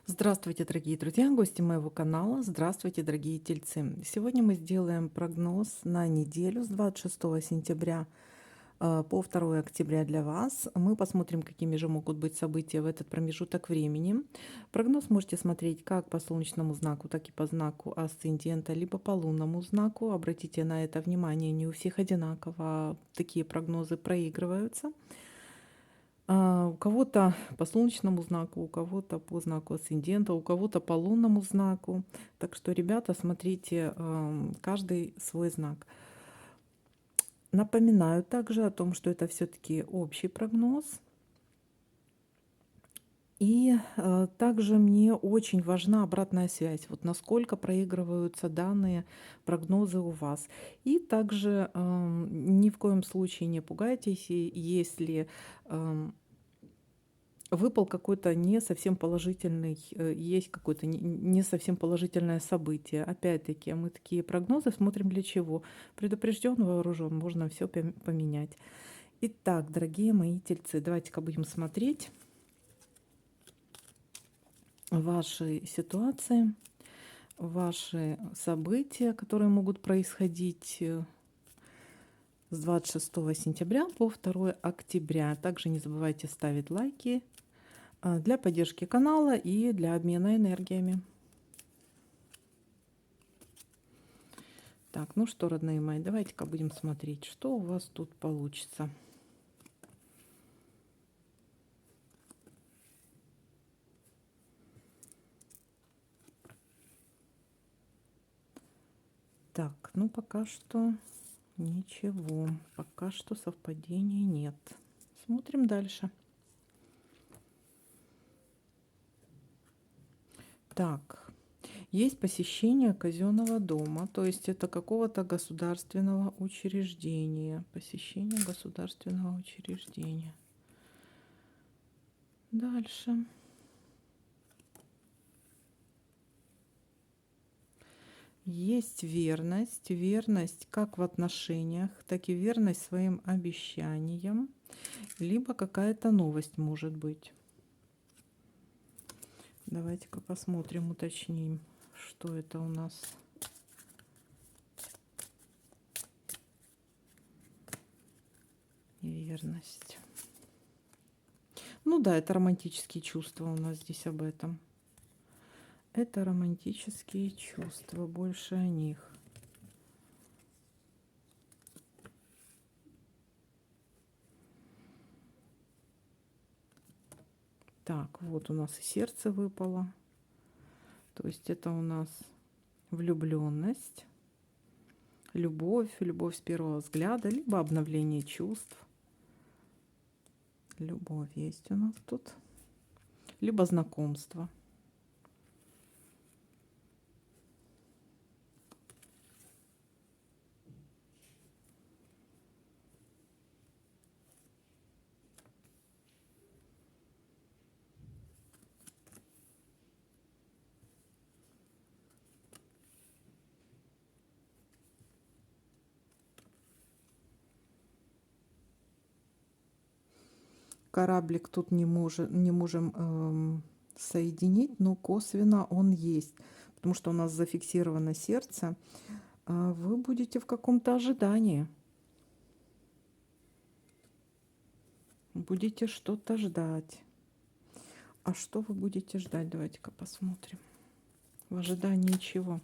Здравствуйте, дорогие друзья, гости моего канала. Здравствуйте, дорогие тельцы. Сегодня мы сделаем прогноз на неделю с 26 сентября по 2 октября для вас. Мы посмотрим, какими же могут быть события в этот промежуток времени. Прогноз можете смотреть как по солнечному знаку, так и по знаку асцендента, либо по лунному знаку. Обратите на это внимание, не у всех одинаково такие прогнозы проигрываются. У кого-то по солнечному знаку, у кого-то по знаку асцендента, у кого-то по лунному знаку. Так что, ребята, смотрите каждый свой знак. Напоминаю также о том, что это все-таки общий прогноз. И также мне очень важна обратная связь, вот насколько проигрываются данные прогнозы у вас. И также ни в коем случае не пугайтесь, если выпал какой-то не совсем положительный, есть какое-то не совсем положительное событие. Опять-таки, мы такие прогнозы смотрим для чего? Предупрежден, вооружен, можно все поменять. Итак, дорогие мои тельцы, давайте-ка будем смотреть ваши ситуации, ваши события, которые могут происходить с 26 сентября по 2 октября. Также не забывайте ставить лайки для поддержки канала и для обмена энергиями. Так, ну что, родные мои, давайте-ка будем смотреть, что у вас тут получится. Так, ну пока что ничего, пока что совпадений нет. Смотрим дальше. Так, есть посещение казенного дома, то есть это какого-то государственного учреждения. Посещение государственного учреждения. Дальше. Есть верность, верность как в отношениях, так и верность своим обещаниям, либо какая-то новость может быть. Давайте-ка посмотрим, уточним, что это у нас. Верность. Ну да, это романтические чувства у нас здесь об этом. Это романтические чувства, больше о них. Так, вот у нас и сердце выпало. То есть это у нас влюбленность, любовь, любовь с первого взгляда, либо обновление чувств. Любовь есть у нас тут. Либо знакомство. Кораблик тут не можем соединить, но косвенно он есть. Потому что у нас зафиксировано сердце. Вы будете в каком-то ожидании. Будете что-то ждать. А что вы будете ждать? Давайте-ка посмотрим. В ожидании чего?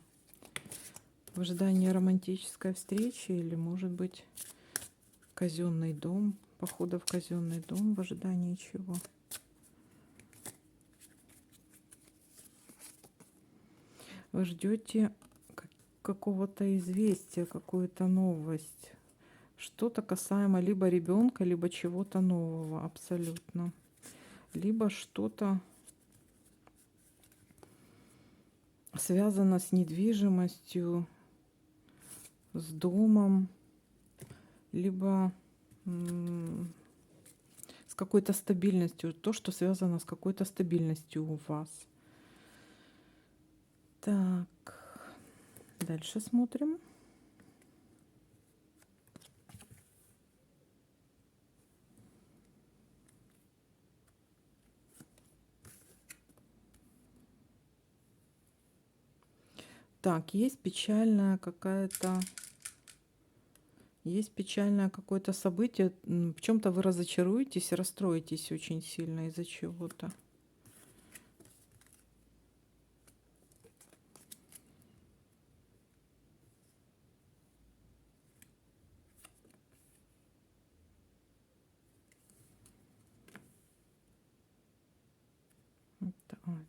В ожидании романтической встречи или, может быть, казенный дом, похода в казенный дом, в ожидании чего? Вы ждете какого-то известия, какую-то новость. Что-то касаемо либо ребенка, либо чего-то нового, абсолютно. Либо что-то связано с недвижимостью, с домом, либо с какой-то стабильностью, то, что связано с какой-то стабильностью у вас. Так, дальше смотрим. Так, есть печальное какое-то событие. В чем-то вы разочаруетесь, расстроитесь очень сильно из-за чего-то.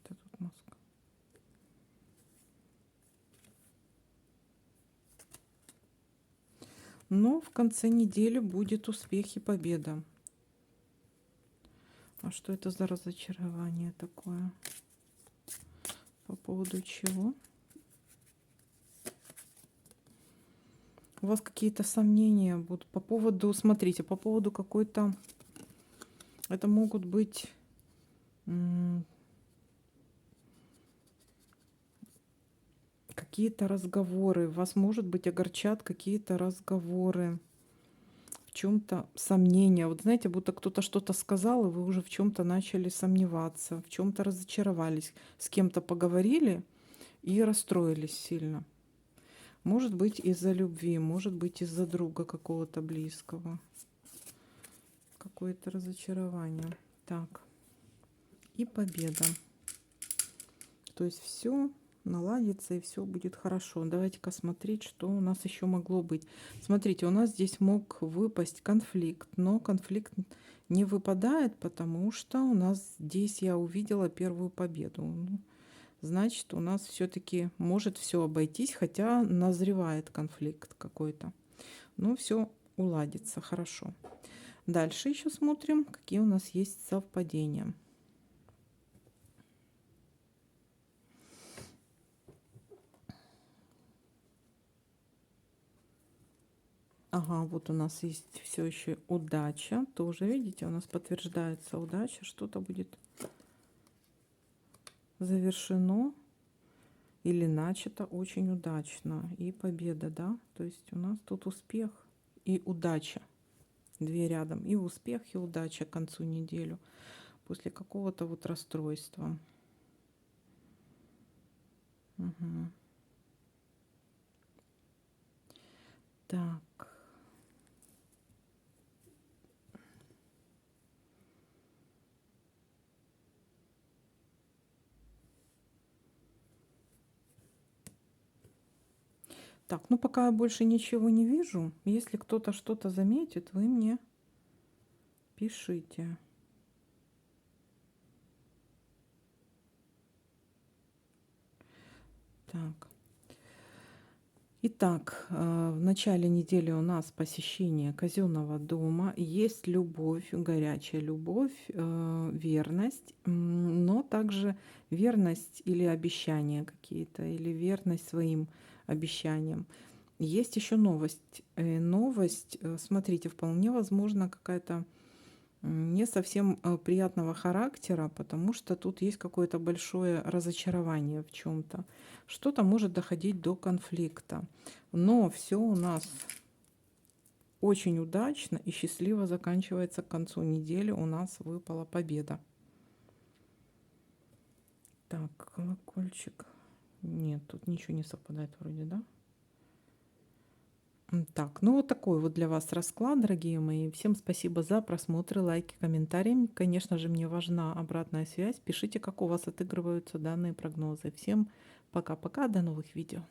Это тут Москва. Но в конце недели будет успех и победа. А что это за разочарование такое? По поводу чего? У вас какие-то сомнения будут по поводу, смотрите, по поводу какой-то, это могут быть какие-то разговоры, вас, может быть, огорчат какие-то разговоры, в чем-то сомнения. Вот знаете, будто кто-то что-то сказал, и вы уже в чем-то начали сомневаться, в чем-то разочаровались, с кем-то поговорили и расстроились сильно. Может быть, из-за любви, может быть, из-за друга какого-то близкого. Какое-то разочарование. Так. И победа. То есть все наладится и все будет хорошо. Давайте-ка смотреть, что у нас еще могло быть. Смотрите, у нас здесь мог выпасть конфликт, но конфликт не выпадает, потому что у нас здесь я увидела первую победу. Ну, значит, у нас все-таки может все обойтись, хотя назревает конфликт какой-то. Но все уладится хорошо. Дальше еще смотрим, какие у нас есть совпадения. Ага, вот у нас есть все еще удача. Тоже, видите, у нас подтверждается удача. Что-то будет завершено или начато очень удачно. И победа, да? То есть у нас тут успех и удача. Две рядом. И успех, и удача к концу недели. После какого-то вот расстройства. Угу. Так. Так, ну пока я больше ничего не вижу. Если кто-то что-то заметит, вы мне пишите. Так. Итак, в начале недели у нас посещение казенного дома. Есть любовь, горячая любовь, верность, но также верность или обещания какие-то, или верность своим обещаниям. Есть еще новость. Новость, смотрите, вполне возможно какая-то не совсем приятного характера, потому что тут есть какое-то большое разочарование в чем-то. Что-то может доходить до конфликта. Но все у нас очень удачно и счастливо заканчивается к концу недели. У нас выпала победа. Так, колокольчик. Нет, тут ничего не совпадает вроде, да? Так, ну вот такой вот для вас расклад, дорогие мои. Всем спасибо за просмотры, лайки, комментарии. Конечно же, мне важна обратная связь. Пишите, как у вас отыгрываются данные прогнозы. Всем пока-пока, до новых видео.